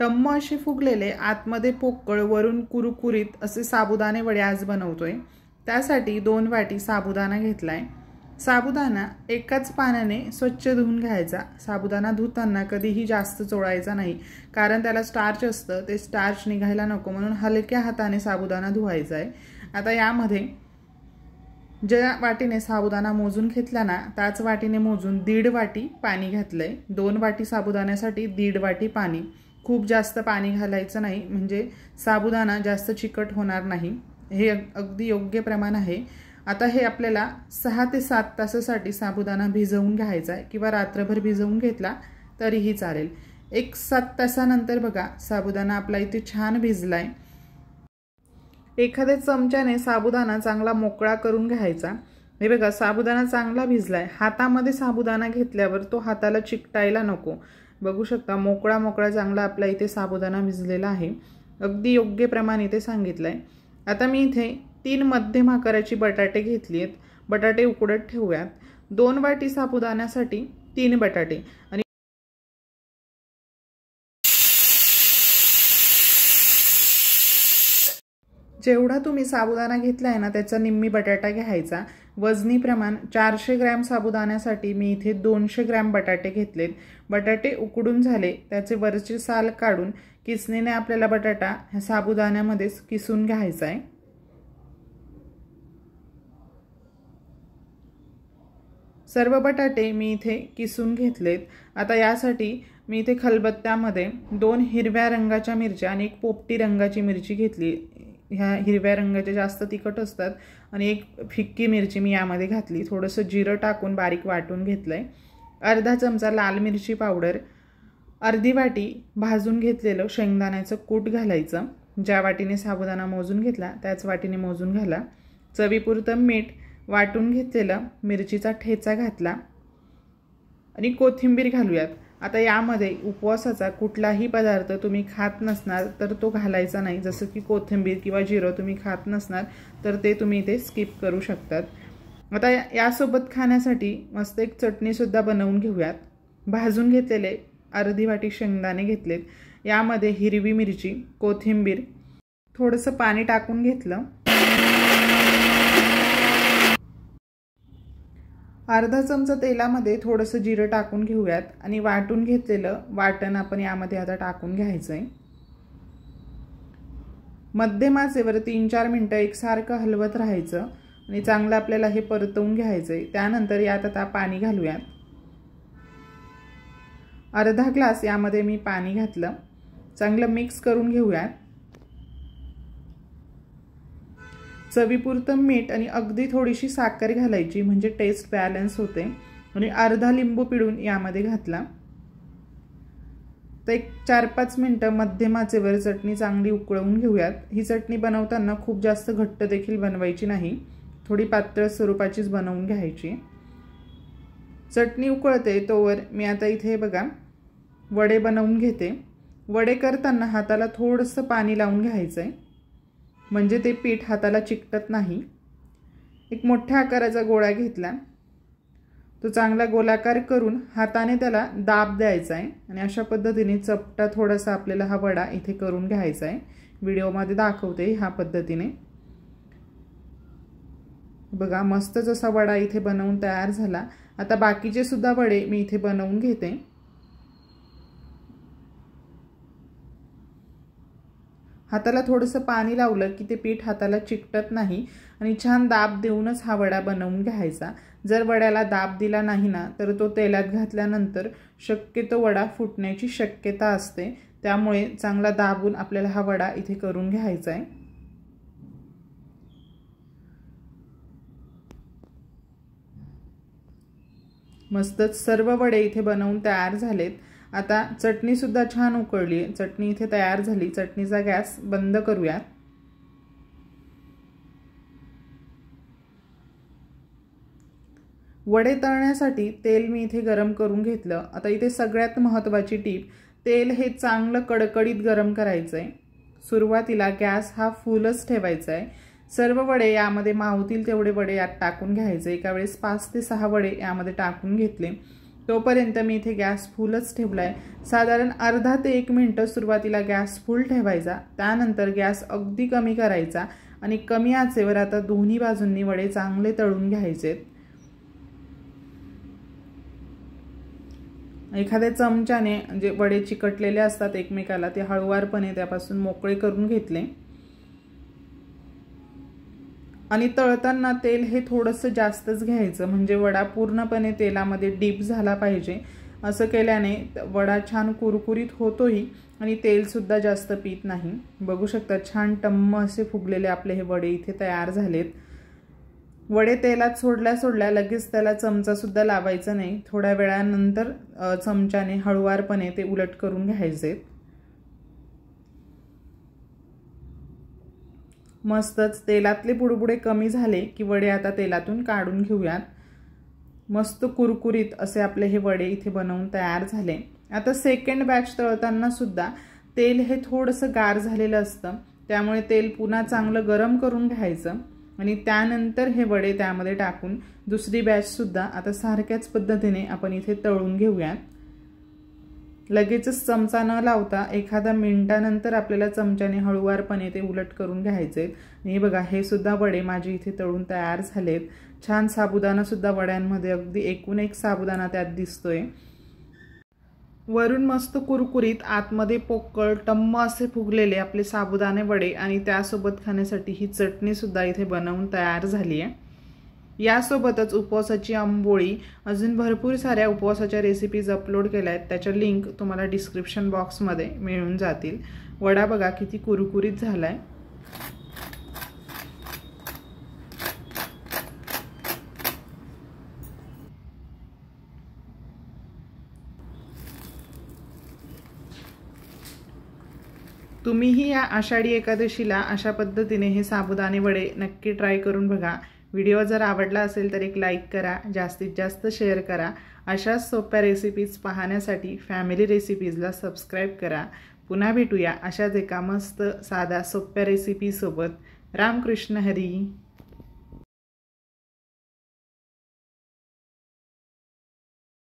टम्म असे फुगलेले आतमध्ये पोकळ वरून कुरकुरीत असे साबुदाणे वडे आज बनवतोय। त्यासाठी 2 वाटी साबुदाणा घेतलाय। साबुदाणा एकाच पाण्याने स्वच्छ धुवून घ्यायचा। साबुदाणा धुताना कधीही जास्त चोळायचा नाही, कारण त्याला स्टार्च असतं, ते स्टार्च निघायला नको म्हणून हलक्या हाताने साबुदाणा धुवायचा आहे। आता यामध्ये ज्या वाटीने साबुदाणा मोजून घेतला ना, त्याच वाटीने मोजून 1.5 वाटी पाणी घातलंय। 2 वाटी साबुदाण्यासाठी 1.5 वाटी पाणी। खूप जास्त पाणी घालायचं नाही, म्हणजे साबुदाणा जास्त चिकट होणार नाही। हे अगदी योग्य प्रमाण आहे। आता हे आपल्याला 6 ते 7 तासासाठी साबुदाणा भिजवून घ्यायचा आहे, किंवा रात्रभर भिजवून घेतला तरीही चालेल। 7 तासानंतर बघा साबुदाणा आपला इथे छान भिजलाय। एखाद्या चमच्याने साबुदाणा चांगला मोकळा करून घ्यायचा। हे बघा साबुदाणा चांगला भिजलाय। हातामध्ये साबुदाणा घेतल्यावर तो हाताला चिकटायला नको। बघू शकता मोकळा मोकळा चांगला आपला इथे साबुदाणा भिजलेला आहे। अगदी योग्य प्रमाण इथे सांगितलंय। आता मी इथे 3 मध्यम आकाराची बटाटे घेतली आहेत। बटाटे उकडत ठेवूयात। 2 वाटी साबुदाण्यासाठी 3 बटाटे आणि जेवढा तुम्ही साबुदाणा घेतलाय ना, त्याचा निम्मी बटाटा घ्यायचा। वजनी प्रमाण 400 ग्रॅम साबुदाण्यासाठी मी इथे 200 ग्रॅम बटाटे घेतलेत। बटाटे उकडून झाले, त्याचे वरचे साल काढून किसणीने आपल्याला बटाटा ह्या साबुदाण्यामध्ये किसून घ्यायचा आहे। सर्व बटाटे मी इथे किसून घेतलेत। आता यासाठी मी इथे खलबत्त्यामध्ये 2 हिरव्या रंगाच्या मिरच्या आणि 1 पोपटी रंगाची मिरची घेतली। ह्या हिरव्या रंगाचे जास्त तिखट असतात, आणि 1 फिक्की मिरची मी यामध्ये घातली। थोडंसं जिरं टाकून बारीक वाटून घेतलंय। अर्धा चमचा लाल मिरची पावडर, अर्धी वाटी भाजून घेतलेलं शेंगदाण्याचं कूट घालायचं। ज्या वाटीने साबुदाणा मोजून घेतला त्याच वाटीने मोजून घाला। चवीपुरतं मीठ, वाटून घेतलेला मिरचीचा ठेचा घातला आणि कोथिंबीर घालूयात। आता यामध्ये उपवासाचा कुठलाही पदार्थ तुम्ही खात नसणार तर तो घालायचा नाही। जसं की कोथिंबीर किंवा जिरं तुम्ही खात नसणार तर ते तुम्ही इथे स्किप करू शकतात। आता यासोबत खाण्यासाठी मस्त एक चटणी सुद्धा बनवून घेऊयात। भाजून घेतलेले अर्धी वाटी शेंगदाणे घेतलेत। यामध्ये हिरवी मिरची, कोथिंबीर, थोडंसं पाणी टाकून घेतलं। अर्धा चमचा तेलामध्ये थोडंसं जिरं टाकून घेऊयात आणि वाटून घेतलेलं वाटण आपण यामध्ये आता टाकून घ्यायचंय। मध्यम आचेवर 3-4 मिनिटं एकसारखं हलवत राहायचं आणि चांगलं आपल्याला हे परतवून घ्यायचंय। त्यानंतर यात आता पाणी घालूयात। अर्धा ग्लास यामध्ये मी पाणी घातलं। चांगलं मिक्स करून घेऊयात। चवीपुरतं मीठ आणि अगदी थोडीशी साखर घालायची, म्हणजे टेस्ट बॅलन्स होते। आणि अर्धा लिंबू पिळून यामध्ये घातला। तर 4-5 मिनिटं मध्यम आचेवर चटणी चांगली उकळवून घेऊयात। ही चटणी बनवताना खूप जास्त घट्ट देखील बनवायची नाही, थोडी पातळ स्वरूपाचीच बनवून घ्यायची। चटणी उकळते तोवर मी आता इथे बघा वडे बनवून घेते। वडे करताना हाताला थोडंसं पाणी लावून घ्यायचंय, म्हणजे ते पीठ हाताला चिकटत नाही। एक मोठ्या आकाराचा गोळा घेतला, तो चांगला गोलाकार करून हाताने त्याला दाब द्यायचा आहे आणि अशा पद्धतीने चपटा थोडासा आपल्याला हा वडा इथे करून घ्यायचा आहे। व्हिडिओमध्ये दाखवते ह्या पद्धतीने। बघा मस्तच असा वडा इथे बनवून तयार झाला। आता बाकीचे सुद्धा वडे मी इथे बनवून घेते। हाताला थोडंसं पाणी लावलं की ते पीठ हाताला चिकटत नाही आणि छान दाब देऊनच हा वडा बनवून घ्यायचा। जर वड्याला दाब दिला नाही ना तर तो तेलात घातल्यानंतर शक्यतो वडा फुटण्याची शक्यता असते। त्यामुळे चांगला दाबून आपल्याला हा वडा इथे करून घ्यायचा आहे। मस्तच सर्व वडे इथे बनवून तयार झालेत। आता चटणी सुद्धा छान उकळली आहे। चटणी इथे तयार झाली। चटणीचा गॅस बंद करूयात। वडे तळण्यासाठी तेल मी इथे गरम करून घेतलं। आता इथे सगळ्यात महत्त्वाची टीप, तेल हे चांगलं कडकडीत गरम करायचंय। सुरुवातीला गॅस हा फुलच ठेवायचा आहे। सर्व वडे यामध्ये मावतील तेवढे वडे यात टाकून घ्यायचे। एका वेळेस 5 ते 6 वडे यामध्ये टाकून घेतले। तोपर्यंत मी इथे गॅस फुलच ठेवला आहे। साधारण अर्धा ते 1 मिनिट सुरुवातीला गॅस फुल ठेवायचा, त्यानंतर गॅस अगदी कमी करायचा आणि कमी आचेवर आता दोन्ही बाजूंनी वडे चांगले तळून घ्यायचे। एखाद्या चमच्याने जे वडे चिकटलेले असतात एकमेकाला ते हळूवारपणे त्यापासून मोकळे करून घेतले आणि तळताना तेल हे थोडंसं जास्तच घ्यायचं, म्हणजे वडा पूर्णपणे तेलामध्ये डीप झाला पाहिजे। असं केल्याने वडा छान कुरकुरीत होतोही आणि तेल सुद्धा जास्त पीत नाही। बघू शकता छान टम्म असे फुगलेले आपले हे वडे इथे तयार झालेत। वडे तेलात सोडल्या लगेच त्याला चमचा सुद्धा लावायचा नाही, थोड्या वेळानंतर चमच्याने हळूवारपणे ते उलट करून घ्यायचे। मस्तच तेलातले बुडबुडे कमी झाले की वडे आता तेलातून काढून घेऊयात। मस्त कुरकुरीत असे आपले हे वडे इथे बनवून तयार झाले। आता सेकंड बॅच तळताना सुद्धा तेल हे थोडंसं गार झालेलं असतं, त्यामुळे तेल पुन्हा चांगलं गरम करून घ्यायचं आणि त्यानंतर हे वडे त्यामध्ये टाकून दुसरी बॅच सुद्धा आता सारख्याच पद्धतीने आपण इथे तळून घेऊयात। लगेचच चमचा न लावता एखाद्या मिनिटानंतर आपल्याला चमच्याने हळूवारपणे ते उलट करून घ्यायचे। हे बघा हे सुद्धा वडे माझे इथे तळून तयार झालेत। छान साबुदाणा सुद्धा वड्यांमध्ये अगदी एकूण एक साबुदाणा त्यात दिसतोय। वरून मस्त कुरकुरीत आतमध्ये पोकळ टम्म असे फुगलेले आपले साबुदाणे वडे आणि त्यासोबत खाण्यासाठी ही चटणी सुद्धा इथे बनवून तयार झाली आहे। यासोबतच उपवासाची आंबोळी, अजून भरपूर साऱ्या उपवासाच्या रेसिपीज अपलोड केल्या आहेत, त्याच्या लिंक तुम्हाला डिस्क्रिप्शन बॉक्समध्ये मिळून जातील। वडा बघा किती कुरकुरीत झालाय। तुम्हीही या आषाढी एकादशीला अशा पद्धतीने हे साबुदाणे वडे नक्की ट्राय करून बघा। व्हिडिओ जर आवडला असेल तर एक लाईक करा, जास्तीत जास्त शेअर करा। अशाच सोप्या रेसिपीज पाहण्यासाठी फॅमिली रेसिपीजला सबस्क्राईब करा। पुन्हा भेटूया अशाच एका मस्त साध्या सोप्या रेसिपी सोबत। रामकृष्ण हरी।